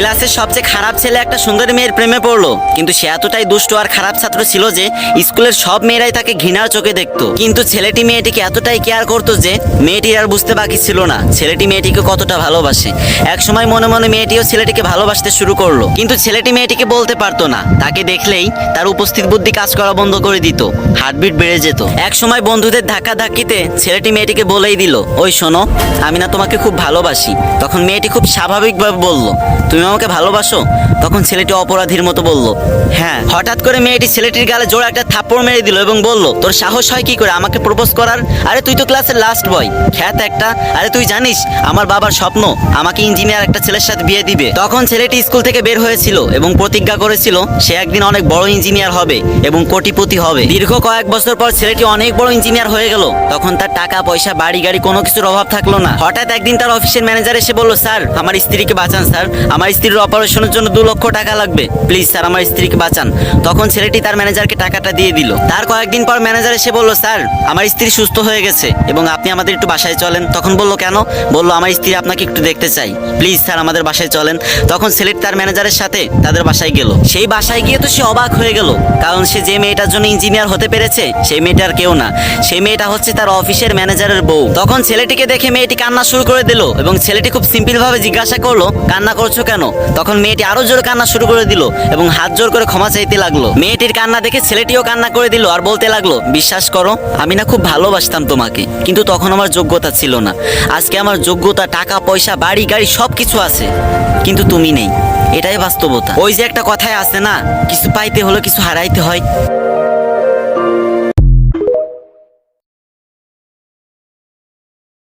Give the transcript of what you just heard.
ক্লাসের সবচেয়ে খারাপ ছেলে একটা সুন্দরী মেয়ের প্রেমে পড়লো, কিন্তু সে এতটাই দুষ্ট আর খারাপ ছাত্র ছিল যে স্কুলের সব মেয়েরাই তাকে ঘৃণার চোখে দেখতো। কিন্তু ছেলেটি মেয়েটিকে এতটাই কেয়ার করতো যে মেয়েটির আর বুঝতে বাকি ছিল না ছেলেটি মেয়েটিকে কতটা ভালোবাসে। এক সময় মনে মনে মেয়েটিও ছেলেটিকে ভালোবাসতে শুরু করলো, কিন্তু ছেলেটি মেয়েটিকে বলতে পারতো না। তাকে দেখলেই তার উপস্থিত বুদ্ধি কাজ করা বন্ধ করে দিত, হার্টবিট বেড়ে যেত। এক সময় বন্ধুদের ধাক্কা ধাক্কিতে ছেলেটি মেয়েটিকে বলেই দিল, ওই শোনো, আমি না তোমাকে খুব ভালোবাসি। তখন মেয়েটি খুব স্বাভাবিকভাবে বলল, তুমি আমাকে ভালোবাসো? তখন ছেলেটি অপরাধীর মতো বলল, হ্যাঁ। হঠাৎ করে মেয়েটি ছেলেটির গালে জোরে একটা থাপ্পড় মেরে দিল এবং বলল, তোর সাহস হয় কি করে আমাকে প্রপোজ করার? আরে তুই তো ক্লাসের লাস্ট বয়, খ্যাত একটা। আরে তুই জানিস আমার বাবার স্বপ্ন আমাকে ইঞ্জিনিয়ার একটা ছেলের সাথে বিয়ে দিবে। তখন ছেলেটি স্কুল থেকে বের হয়েছিল এবং প্রতিজ্ঞা করেছিল সে একদিন অনেক বড় ইঞ্জিনিয়ার হবে এবং কোটিপতি হবে। দীর্ঘ কয়েক বছর পর ছেলেটি অনেক বড় ইঞ্জিনিয়ার হয়ে গেল। তখন তার টাকা পয়সা বাড়ি গাড়ি কোনো কিছুর অভাব থাকলো না। হঠাৎ একদিন তার অফিসের ম্যানেজার এসে বলল, স্যার আমার স্ত্রীকে বাঁচান স্যার, আমার স্ত্রীর অপারেশনের জন্য 2 লক্ষ টাকা লাগবে, প্লিজ স্যার আমার স্ত্রীকে বাঁচান। তখন ছেলেটি তার ম্যানেজারকে টাকাটা দিয়ে দিল। তার কয়েকদিন পর ম্যানেজার এসে বলল, স্যার আমার স্ত্রী সুস্থ হয়ে গেছে এবং আপনি আমাদের একটু বাসায় চলেন। তখন বলল, কেন? বলল, আমার স্ত্রী আপনাকে একটু দেখতে চাই, প্লিজ স্যার আমাদের বাসায় চলেন। তখন ছেলেটি তার ম্যানেজারের সাথে তাদের বাসায় গেল। সেই বাসায় গিয়ে তো সে অবাক হয়ে গেল, কারণ সে যে মেয়েটার জন্য ইঞ্জিনিয়ার হতে পেরেছে সেই মেয়েটার কেউ না, সেই মেয়েটা হচ্ছে তার অফিসের ম্যানেজারের বউ। তখন ছেলেটিকে দেখে মেয়েটি কান্না শুরু করে দিল এবং ছেলেটি খুব সিম্পল ভাবে জিজ্ঞাসা করলো, কান্না করছো কেন? তখন মেয়েটি আরো জোরে কান্না শুরু করে দিল এবং হাত জোর করে ক্ষমা চাইতে লাগলো। মেয়েটির কান্না দেখে ছেলেটিও কান্না করে দিল আর বলতে লাগলো, বিশ্বাস করো আমি না খুব ভালোবাসতাম তোমাকে, কিন্তু তখন আমার যোগ্যতা ছিল না। আজকে আমার যোগ্যতা, টাকা পয়সা, বাড়ি গাড়ি সবকিছু আছে, কিন্তু তুমি নেই। এটাই বাস্তবতা। ওই যে একটা কথায় আছে না, কিছু পাইতে হলে কিছু হারাইতে হয়।